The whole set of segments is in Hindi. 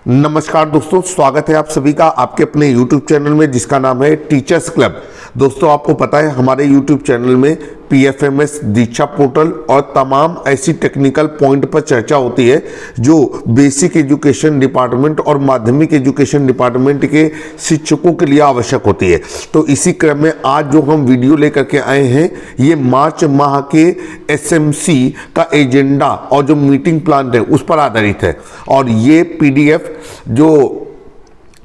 नमस्कार दोस्तों, स्वागत है आप सभी का आपके अपने YouTube चैनल में जिसका नाम है टीचर्स क्लब। दोस्तों आपको पता है हमारे YouTube चैनल में PFMS दीक्षा पोर्टल और तमाम ऐसी टेक्निकल पॉइंट पर चर्चा होती है जो बेसिक एजुकेशन डिपार्टमेंट और माध्यमिक एजुकेशन डिपार्टमेंट के शिक्षकों के लिए आवश्यक होती है। तो इसी क्रम में आज जो हम वीडियो लेकर के आए हैं ये मार्च माह के SMC का एजेंडा और जो मीटिंग प्लान है उस पर आधारित है। और ये PDF जो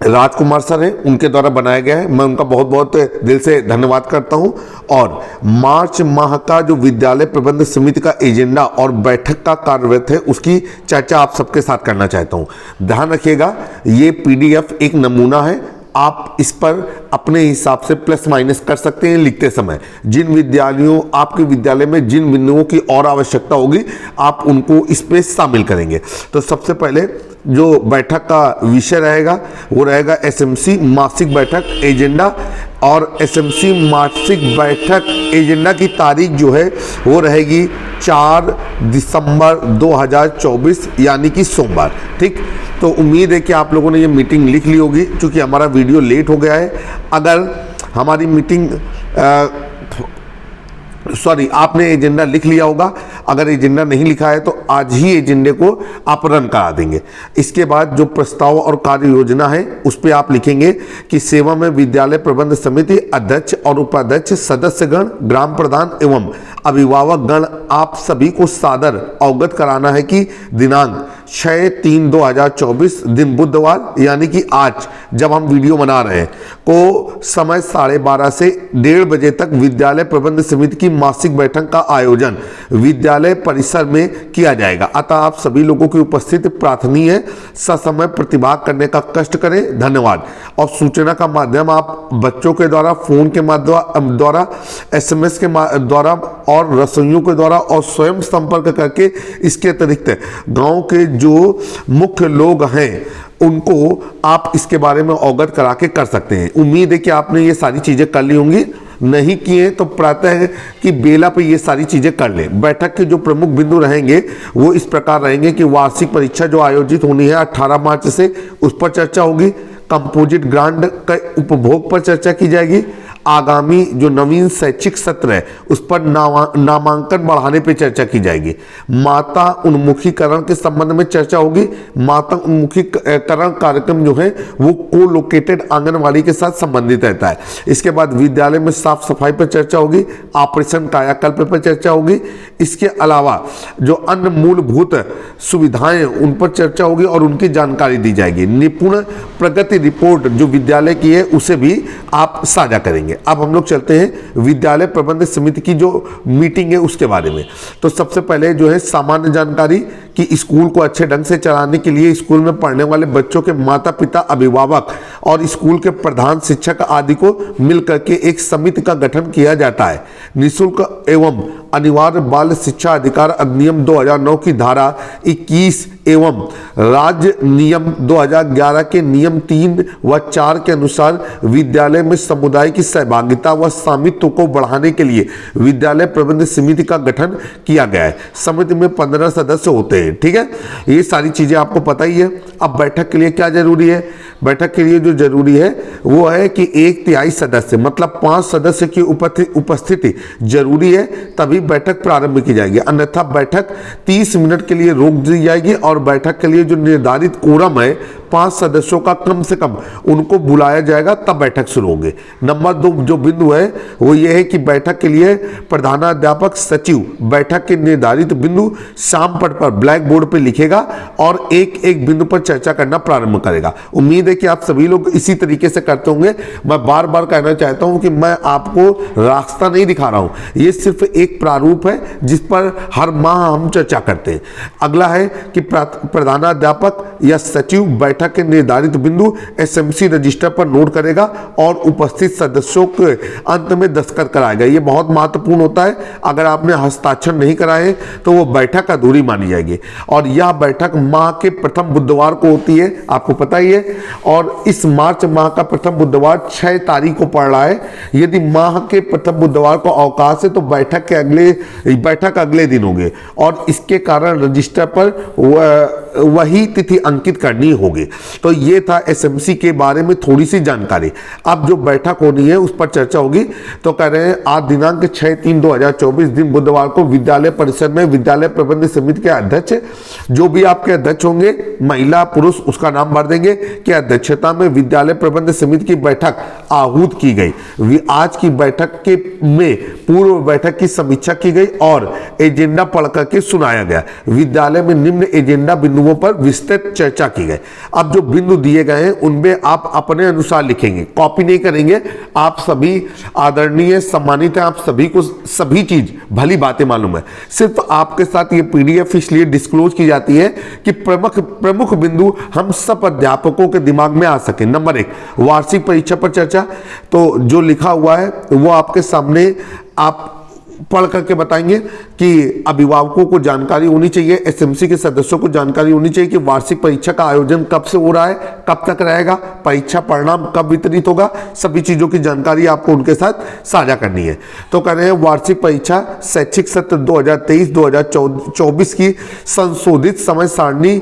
राजकुमार सर हैं उनके द्वारा बनाया गया है, मैं उनका बहुत बहुत दिल से धन्यवाद करता हूं। और मार्च माह का जो विद्यालय प्रबंध समिति का एजेंडा और बैठक का कार्यरत है उसकी चर्चा आप सबके साथ करना चाहता हूं। ध्यान रखिएगा, ये PDF एक नमूना है, आप इस पर अपने हिसाब से प्लस माइनस कर सकते हैं लिखते समय। जिन विद्यालयों आपके विद्यालय में जिन बिंदुओं की और आवश्यकता होगी आप उनको इस पे शामिल करेंगे। तो सबसे पहले जो बैठक का विषय रहेगा वो रहेगा SMC मासिक बैठक एजेंडा। और SMC मासिक बैठक एजेंडा की तारीख जो है वो रहेगी 4 दिसंबर 2024 यानी कि सोमवार। ठीक, तो उम्मीद है कि आप लोगों ने ये मीटिंग लिख ली होगी क्योंकि हमारा वीडियो लेट हो गया है। अगर हमारी मीटिंग आपने एजेंडा लिख लिया होगा, अगर एजेंडा नहीं लिखा है तो आज ही एजेंडे को आप रन करा देंगे। इसके बाद जो प्रस्ताव और कार्य योजना है उस पर आप लिखेंगे कि सेवा में विद्यालय प्रबंध समिति अध्यक्ष और उपाध्यक्ष सदस्यगण ग्राम प्रधान एवं अभिभावक गण आप सभी को सादर अवगत कराना है कि दिनांक 6/3/2024 दिन बुधवार यानी कि आज जब हम वीडियो बना रहे हैं को समय 12:30 से 1:30 बजे तक विद्यालय प्रबंध समिति की मासिक बैठक का आयोजन विद्यालय परिसर में किया जाएगा। अतः आप सभी लोगों की उपस्थिति प्रार्थनीय है, ससमय प्रतिभाग करने का कष्ट करें। धन्यवाद। और सूचना का माध्यम आप बच्चों के द्वारा, फोन के द्वारा, SMS के द्वारा और रसोइयों के द्वारा और स्वयं संपर्क करके इसके अतिरिक्त गांव के जो मुख्य लोग हैं उनको आप इसके बारे में अवगत करा के कर सकते हैं। उम्मीद है कि आपने ये सारी चीजें कर ली होंगी, नहीं किए तो प्रातः है कि बेला पे ये सारी चीजें कर लें। बैठक के जो प्रमुख बिंदु रहेंगे वो इस प्रकार रहेंगे कि वार्षिक परीक्षा जो आयोजित होनी है 18 मार्च से उस पर चर्चा होगी। कंपोजिट ग्रांट का उपभोग पर चर्चा की जाएगी। आगामी जो नवीन शैक्षिक सत्र है उस पर नामांकन बढ़ाने पर चर्चा की जाएगी। माता उन्मुखीकरण के संबंध में चर्चा होगी। माता उन्मुखीकरण कार्यक्रम जो है वो को-लोकेटेड आंगनवाड़ी के साथ संबंधित रहता है। इसके बाद विद्यालय में साफ सफाई पर चर्चा होगी। ऑपरेशन कायाकल्प पर चर्चा होगी। इसके अलावा जो अन्य मूलभूत सुविधाएं उन पर चर्चा होगी और उनकी जानकारी दी जाएगी। निपुण प्रगति रिपोर्ट जो विद्यालय की है उसे भी आप साझा करेंगे। अब हम लोग चलते हैं विद्यालय प्रबंध समिति की जो मीटिंग है उसके बारे में। तो सबसे पहले जो है सामान्य जानकारी कि स्कूल को अच्छे ढंग से चलाने के लिए स्कूल में पढ़ने वाले बच्चों के माता पिता, अभिभावक और स्कूल के प्रधान शिक्षक आदि को मिलकर के एक समिति का गठन किया जाता है। निःशुल्क एवं अनिवार्य बाल शिक्षा अधिकार अधिनियम 2009 की धारा 21 एवं राज्य नियम 2011 के नियम 3 व 4 के अनुसार विद्यालय में समुदाय की सहभागिता व स्वामित्व को बढ़ाने के लिए विद्यालय प्रबंध समिति का गठन किया गया है। समिति में 15 सदस्य होते हैं। ठीक है, ये सारी चीजें आपको पता ही है। अब बैठक के लिए क्या जरूरी है? बैठक के लिए जो जरूरी है वो है कि 1/3 सदस्य मतलब 5 सदस्य की उपस्थिति जरूरी है, तभी बैठक प्रारंभ की जाएगी। अन्यथा बैठक 30 मिनट के लिए रोक दी जाएगी और बैठक के लिए जो निर्धारित कोरम है 5 सदस्यों का कम से कम उनको बुलाया जाएगा, तब बैठक शुरू होगी। नंबर 2 जो बिंदु है वो ये है कि बैठक के लिए प्रधानाध्यापक सचिव बैठक के निर्धारित बिंदु शाम पट पर ब्लैक बोर्ड पर लिखेगा और एक एक बिंदु पर चर्चा करना प्रारंभ करेगा। उम्मीद है कि आप सभी लोग इसी तरीके से करते होंगे। मैं बार बार कहना चाहता हूं कि मैं आपको रास्ता नहीं दिखा रहा हूं, ये सिर्फ एक प्रारूप है जिस पर हर माह हम चर्चा करते हैं। अगला है कि प्रधानाध्यापक या सचिव बैठक के निर्धारित बिंदु SMC रजिस्टर पर नोट करेगा और उपस्थित सदस्यों के अंत में दस्तखत कराएगा। यह बहुत महत्वपूर्ण होता है। अगर आपने हस्ताक्षर नहीं कराए तो वो बैठक अधूरी मानी जाएगी। और यह बैठक माह के प्रथम बुधवार को होती है, आपको पता ही है। और इस मार्च माह का प्रथम बुधवार 6 तारीख को पड़ रहा है। यदि माह के प्रथम बुधवार को अवकाश है तो बैठक अगले दिन होगी और इसके कारण रजिस्टर पर वही तिथि अंकित करनी होगी। तो ये था एसएमसी के बारे में थोड़ी सी जानकारी। अब जो बैठक होनी है उस पर चर्चा होगी। तो कह रहे हैं आज दिनांक 6/3/2024 दिन बुधवार को विद्यालय परिसर में विद्यालय प्रबंध समिति के अध्यक्ष, जो भी आपके अध्यक्ष होंगे महिला पुरुष उसका नाम भर देंगे, कि अध्यक्षता में विद्यालय प्रबंध समिति की बैठक आहूत की गई। आज की बैठक के में पूर्व बैठक की समीक्षा की गई और एजेंडा पढ़ करके सुनाया गया। विद्यालय में निम्न एजेंडा बिंदुओं पर विस्तृत चर्चा की गई। अब जो बिंदु दिए गए हैं उनमें आप अपने अनुसार लिखेंगे, कॉपी नहीं करेंगे। आप सभी आदरणीय सम्मानित हैं, आप सभी को सभी चीज भली बातें मालूम है। सिर्फ आपके साथ ये पीडीएफ इसलिए डिस्क्लोज की जाती है कि प्रमुख बिंदु हम सब अध्यापकों के दिमाग में आ सके। नंबर 1, वार्षिक परीक्षा पर चर्चा। तो जो लिखा हुआ है वो आपके सामने आप पढ़ करके बताएंगे कि अभिभावकों को जानकारी होनी चाहिए, एसएमसी के सदस्यों को जानकारी होनी चाहिए कि वार्षिक परीक्षा का आयोजन कब से हो रहा है, कब तक रहेगा, परीक्षा परिणाम कब वितरित होगा, सभी चीजों की जानकारी आपको उनके साथ साझा करनी है। तो कह रहे हैं वार्षिक परीक्षा शैक्षिक सत्र 2023-2024 की संशोधित समय सारणी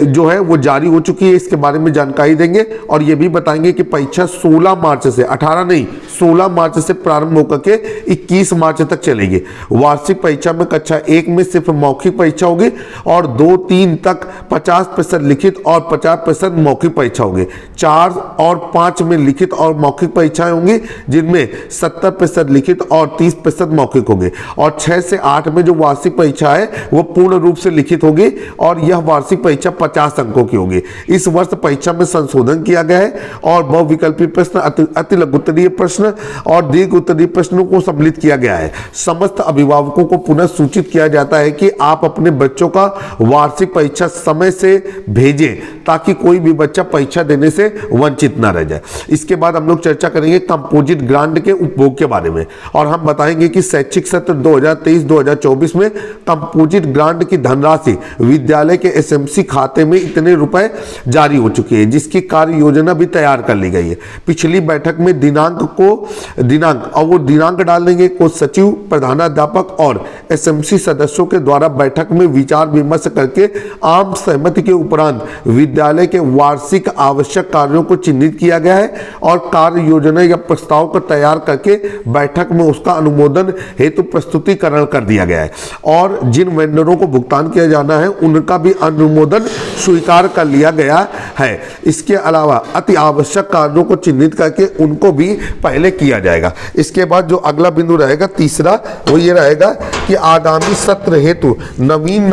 जो है वो जारी हो चुकी है, इसके बारे में जानकारी देंगे। और ये भी बताएंगे कि परीक्षा 16 मार्च से 18 नहीं 16 मार्च से प्रारंभ होकर के 21 मार्च तक चलेगी। वार्षिक परीक्षा में कक्षा 1 में सिर्फ मौखिक परीक्षा होगी और 2-3 तक 50% लिखित और 50% मौखिक परीक्षा होगी। 4 और 5 में लिखित और मौखिक परीक्षाएं होंगी, जिनमें 70% लिखित और 30% मौखिक होंगे। और 6 से 8 में जो वार्षिक परीक्षा है वो पूर्ण रूप से लिखित होगी और यह वार्षिक परीक्षा 50 अंकों की होगी। इस वर्ष परीक्षा में संशोधन किया गया है और बहुविकल्पीय प्रश्न, अति लघु उत्तरीय प्रश्न और दीर्घ उत्तरीय प्रश्नों को सम्मिलित किया गया है। समस्त अभिभावकों को पुनः सूचित किया जाता है कि आप अपने बच्चों का वार्षिक परीक्षा समय से भेजें ताकि कोई भी बच्चा परीक्षा देने से वंचित ना रह जाए। इसके बाद हम लोग चर्चा करेंगे कंपोजिट ग्रांट के उपभोग के बारे में और हम बताएंगे कि शैक्षिक सत्र 2023-2024 में कंपोजिट ग्रांट की धनराशि विद्यालय के एसएमसी खाते में इतने रुपए जारी हो चुकी है, जिसकी कार्य योजना भी तैयार कर ली गई है। पिछली बैठक में दिनांक और वो दिनांक डाल देंगे को सचिव, प्रधानाध्यापक और एसएमसी सदस्यों के द्वारा बैठक में विचार विमर्श करके आम सहमति के उपरांत विद्यालय के वार्षिक आवश्यक कार्यों को चिन्हित किया गया है और कार्य योजना या प्रस्ताव को तैयार करके बैठक में उसका अनुमोदन हेतु प्रस्तुतिकरण कर दिया गया है और जिन वेंडरों को भुगतान किया जाना है उनका भी अनुमोदन स्वीकार कर लिया गया है। इसके अलावा अति आवश्यक कार्यों को चिन्हित करके उनको भी पहले किया जाएगा। इसके बाद जो अगला बिंदु रहेगा तीसरा, वो ये रहेगा कि आगामी सत्र हेतु नवीन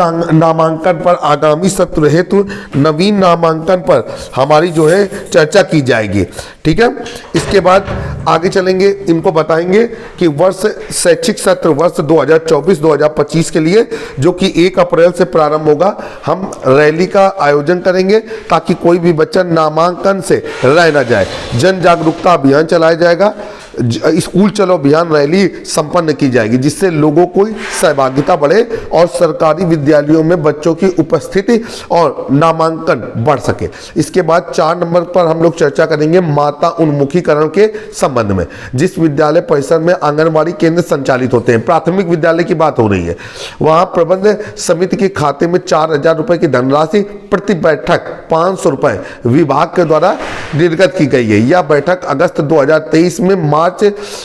नामांकन पर हमारी जो है चर्चा की जाएगी। ठीक है, इसके बाद आगे चलेंगे, इनको बताएंगे कि शैक्षिक सत्र वर्ष 2024-2025 के लिए जो कि 1 अप्रैल से प्रारंभ होगा, हम रैली का आयोजन करेंगे ताकि कोई भी बच्चा नामांकन से रह न जाए। जन जागरूकता अभियान चलाया जाएगा, स्कूल चलो अभियान रैली संपन्न की जाएगी जिससे लोगों को सहभागिता बढ़े और सरकारी विद्यालयों में बच्चों की उपस्थिति और नामांकन बढ़ सके। इसके बाद 4 नंबर पर हम लोग चर्चा करेंगे माता उन्मुखीकरण के संबंध में। जिस विद्यालय परिसर में आंगनबाड़ी केंद्र संचालित होते हैं, प्राथमिक विद्यालय की बात हो रही है, वहां प्रबंध समिति के खाते में 4000 रुपए की धनराशि प्रति बैठक 500 रुपए विभाग के द्वारा निर्गत की गई है। यह बैठक अगस्त 2023 में मार्च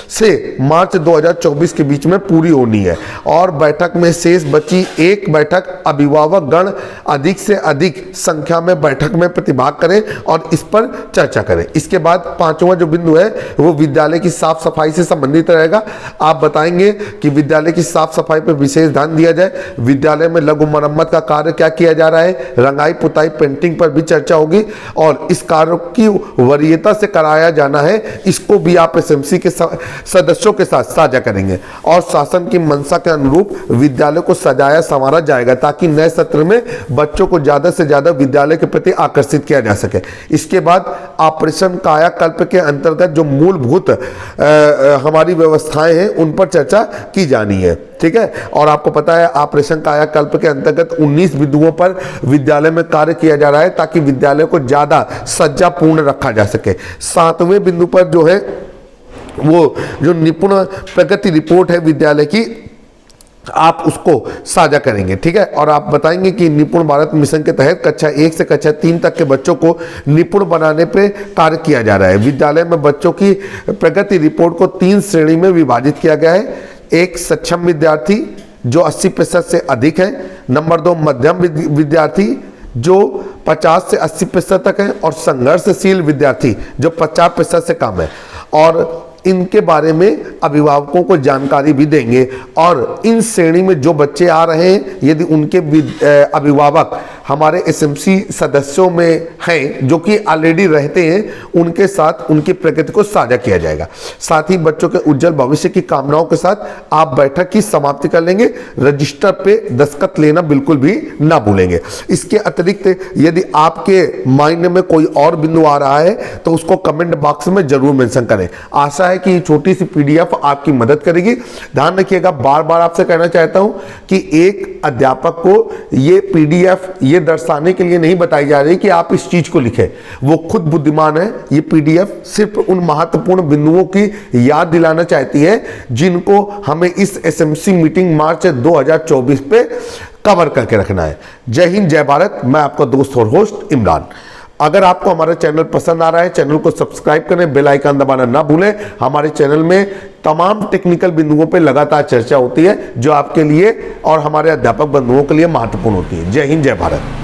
से मार्च 2024 के बीच में पूरी होनी है और बैठक में शेष बची एक बैठक अभिभावक गण अधिक से अधिक संख्या में बैठक में प्रतिभाग करें और इस पर चर्चा करें। इसके बाद 5वां जो बिंदु है वो विद्यालय की साफ सफाई से संबंधित रहेगा। आप बताएंगे कि विद्यालय की साफ सफाई पर विशेष ध्यान दिया जाए, विद्यालय में लघु मरम्मत का कार्य क्या किया जा रहा है, रंगाई पुताई पेंटिंग पर भी चर्चा होगी और इस कार्य की वरीयता से कराया जाना है, इसको भी आप एसएमसी के सदस्यों के साथ साझा करेंगे और शासन की मंशा के अनुरूप विद्यालय को सजाया संवारा जाएगा ताकि नए सत्र में बच्चों को ज्यादा से ज्यादा विद्यालय के प्रति आकर्षित किया जा सके। इसके बाद ऑपरेशन कायाकल्प के अंतर्गत जो मूलभूत हमारी व्यवस्थाएं हैं उन पर चर्चा की जानी है। ठीक है, और आपको पता है ऑपरेशन कायाकल्प के अंतर्गत 19 बिंदुओं पर विद्यालय में कार्य किया जा रहा है ताकि विद्यालय को ज्यादा सज्जापूर्ण रखा जा सके। 7वें बिंदु पर जो है वो जो निपुण प्रगति रिपोर्ट है विद्यालय की, आप उसको साझा करेंगे, ठीक है। और आप बताएंगे कि निपुण भारत मिशन के तहत कक्षा 1 से कक्षा 3 तक के बच्चों को निपुण बनाने पे कार्य किया जा रहा है। विद्यालय में बच्चों की प्रगति रिपोर्ट को 3 श्रेणी में विभाजित किया गया है। एक, सक्षम विद्यार्थी जो 80% से अधिक है। नंबर 2, मध्यम विद्यार्थी जो 50 से 80% तक है। और संघर्षशील विद्यार्थी जो 50% से कम है। और इनके बारे में अभिभावकों को जानकारी भी देंगे। और इन श्रेणी में जो बच्चे आ रहे हैं, यदि उनके अभिभावक हमारे एसएमसी सदस्यों में हैं जो कि ऑलरेडी रहते हैं, उनके साथ उनकी प्रगति को साझा किया जाएगा। साथ ही बच्चों के उज्जवल भविष्य की कामनाओं के साथ आप बैठक की समाप्ति कर लेंगे। रजिस्टर पे दस्तखत लेना बिल्कुल भी ना भूलेंगे। इसके अतिरिक्त यदि आपके माइंड में कोई और बिंदु आ रहा है तो उसको कमेंट बॉक्स में जरूर मेंशन करें। आशा है कि छोटी सी पीडीएफ आपकी मदद करेगी। ध्यान रखिएगा, बार बार आपसे कहना चाहता हूं कि एक अध्यापक को ये पीडीएफ ये दर्शाने के लिए नहीं बताई जा रही कि आप इस चीज को लिखें, वो खुद बुद्धिमान है। ये पीडीएफ सिर्फ उन महत्वपूर्ण बिंदुओं की याद दिलाना चाहती है जिनको हमें इस एसएमसी मीटिंग मार्च 2024 पे कवर करके रखना है। जय हिंद, जय भारत। मैं आपका दोस्त और होस्ट इमरान। अगर आपको हमारा चैनल पसंद आ रहा है, चैनल को सब्सक्राइब करें, बेल आइकन दबाना ना भूलें। हमारे चैनल में तमाम टेक्निकल बिंदुओं पे लगातार चर्चा होती है जो आपके लिए और हमारे अध्यापक बंधुओं के लिए महत्वपूर्ण होती है। जय हिंद, जय भारत।